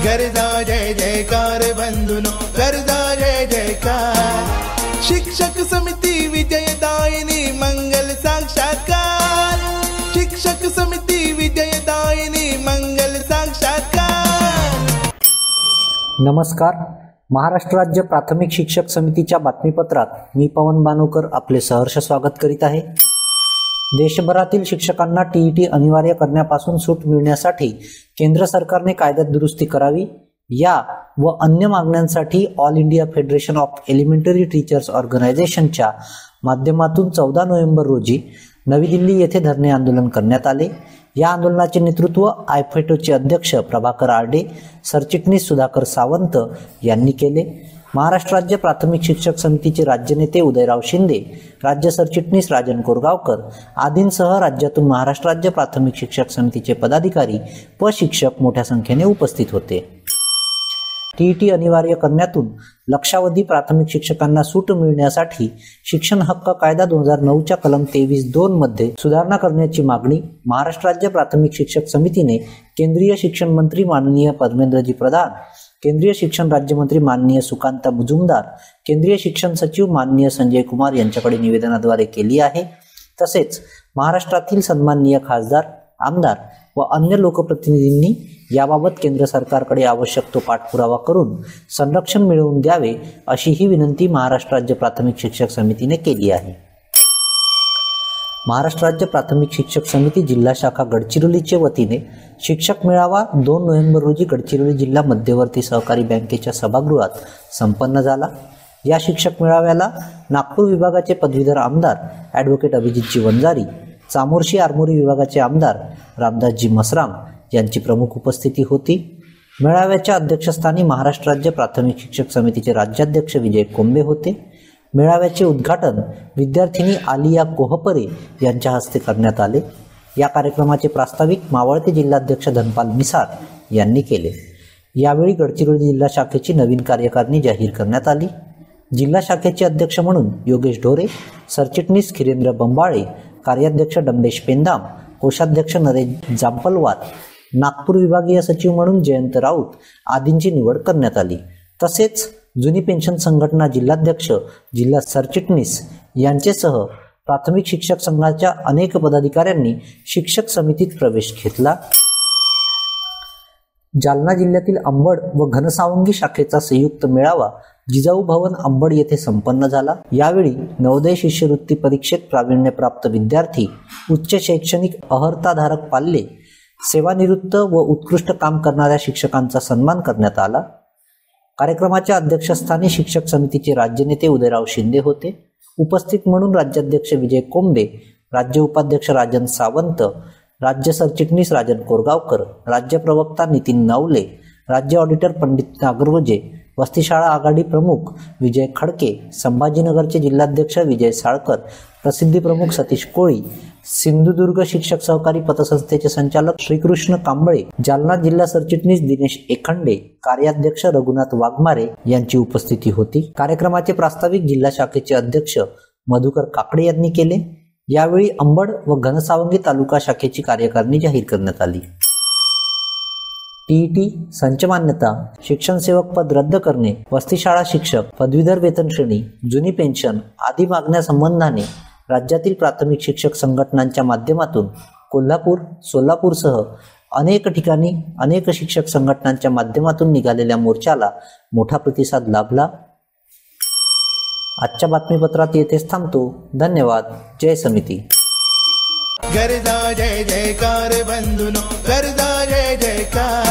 गरजा जय जयकार बंधुनो, गरजा जय जयकार। शिक्षक समिती विजयदायिनी मंगल साक्षात्कार, शिक्षक समिती विजयदायिनी मंगल साक्षात्कार। नमस्कार, महाराष्ट्र राज्य प्राथमिक शिक्षक समितीच्या बातमीपत्रात मी पवन बानोकर आपले सहर्ष स्वागत करीत आहे। देशभरातील शिक्षकांना टीईटी अनिवार्य करण्यापासून सूट मिळण्यासाठी केंद्र सरकारने कायद्यात दुरुस्ती करावी या व अन्य मागण्यांसाठी all India federation of elementary teachers ऑर्गनायझेशनच्या माध्यमातून 14 नोव्हेंबर रोजी नवी दिल्ली येथे धरणे आंदोलन करण्यात आले। या आंदोलनाचे नेतृत्व आयफेटोचे अध्यक्ष प्रभाकर आरडे, सरचिटणीस सुधाकर सावंत यांनी केले। महाराष्ट्र राज्य प्राथमिक शिक्षक समितीचे राज्य नेते उदयराव शिंदे, राज्य सरचिटणीस राजन कोरगावकर आदींसह राज्यातून महाराष्ट्र राज्य प्राथमिक शिक्षक समितीचे पदाधिकारी व शिक्षक मोठ्या संख्येने उपस्थित होते। टीईटी अनिवार्य करण्यातून लक्षावधी प्राथमिक शिक्षकांना सूट मिळण्यासाठी शिक्षण हक्क कायदा 2009च्या कलम 23(2) मध्ये सुधारणा करण्याची मागणी महाराष्ट्र राज्य प्राथमिक शिक्षक समितीने केंद्रीय शिक्षण मंत्री माननीय धर्मेंद्रजी प्रधान, केंद्रीय शिक्षण राज्यमंत्री माननीय सुकांता मुजुमदार, केंद्रीय शिक्षण सचिव माननीय संजय कुमार यांच्याकडे निवेदनाद्वारे केली आहे। तसेच महाराष्ट्रातील सन्माननीय खासदार, आमदार व अन्य लोकप्रतिनिधींनी याबाबत केंद्र सरकारकडे आवश्यक तो पाठपुरावा करून संरक्षण मिळवून द्यावे अशी ही विनंती महाराष्ट्र राज्य प्राथमिक शिक्षक समितीने केली आहे। महाराष्ट्र राज्य प्राथमिक शिक्षक समिती जिल्हा शाखा गडचिरोलीच्या वतीने शिक्षक मेळावा 2 नोव्हेंबर रोजी गडचिरोली जिल्हा मध्यवर्ती सहकारी बँकेच्या सभागृहात संपन्न झाला। या शिक्षक मेळाव्याला नागपूर विभागाचे पदवीधर आमदार ॲडव्होकेट अभिजितजी वंजारी, चामोर्शी आरमोरी विभागाचे आमदार रामदासजी मसराम यांची प्रमुख उपस्थिती होती। मेळाव्याच्या अध्यक्षस्थानी महाराष्ट्र राज्य प्राथमिक शिक्षक समितीचे राज्याध्यक्ष विजय कोंबे होते। मेळाव्याचे उद्घाटन विद्यार्थिनी आलिया कोहपरे यांच्या हस्ते करण्यात आले। या कार्यक्रमाचे प्रास्ताविक मावळते जिल्हाध्यक्ष धनपाल मिसाळ यांनी केले। यावेळी गडचिरोली जिल्हा शाखेची नवीन कार्यकारिणी जाहीर करण्यात आली। जिल्हा शाखेचे अध्यक्ष म्हणून योगेश ढोरे, सरचिटणीस खिरेंद्र बंबाळे, कार्याध्यक्ष डंबेश पेंदाम, कोषाध्यक्ष नरेश जांपलवार, नागपूर विभागीय सचिव म्हणून जयंत राऊत आदींची निवड करण्यात आली। तसेच जुनी पेन्शन संघटना जिल्हाध्यक्ष, जिल्हा सरचिटणीस यांचेसह प्राथमिक शिक्षक संघाच्या अनेक पदाधिकाऱ्यांनी शिक्षक समितीत प्रवेश घेतला। जालना जिल्ह्यातील अंबड व घनसावंगी शाखेचा संयुक्त मेळावा जिजाऊ भवन अंबड येथे संपन्न झाला। यावेळी नवोदय शिष्यवृत्ती परीक्षेत प्रावीण्यप्राप्त विद्यार्थी, उच्च शैक्षणिक अर्हताधारक पाल्य, सेवानिवृत्त व उत्कृष्ट काम करणाऱ्या शिक्षकांचा सन्मान करण्यात आला। कार्यक्रमाच्या अध्यक्षस्थानी शिक्षक समितीचे राज्य नेते उदयराव शिंदे होते। उपस्थित म्हणून राज्याध्यक्ष विजय कोंबे, राज्य उपाध्यक्ष राजन सावंत, राज्य सरचिटणीस राजन कोरगावकर, राज्य प्रवक्ता नितीन नवले, राज्य ऑडिटर पंडित नागरगोजे, वस्तीशाळा आघाडी प्रमुख विजय खडके, संभाजीनगरचे जिल्हाध्यक्ष विजय साळकर, प्रसिद्धी प्रमुख सतीश कोळी, सिंधुदुर्ग शिक्षक सहकारी पतसंस्थेचे संचालक श्रीकृष्ण कांबळे, जालना जिल्हा सरचिटणीस दिनेश एखंडे, कार्याध्यक्ष रघुनाथ वाघमारे यांची उपस्थिती होती। कार्यक्रमाचे प्रास्ताविक जिल्हा शाखेचे अध्यक्ष मधुकर काकडे यांनी केले। यावेळी अंबड व घनसावंगी तालुका शाखेची कार्यकारिणी जाहीर करण्यात आली। टीईटी, संच मान्यता, शिक्षण सेवक पद रद्द करणे, वस्तीशाळा शिक्षक, पदवीधर वेतन श्रेणी, जुनी पेन्शन आदी मागण्या संबंधाने राज्यातील प्राथमिक शिक्षक संघटनांच्या माध्यमातून कोल्हापूर, सोलापूरसह अनेक ठिकाणी अनेक शिक्षक संघटनांच्या माध्यमातून निघालेल्या मोर्चाला मोठा प्रतिसाद लाभला। आजच्या बातमीपत्रात येथेच थांबतो। धन्यवाद। जय समिती। गरजा जय जयकार बंधुनो, गरजा जय जयकार।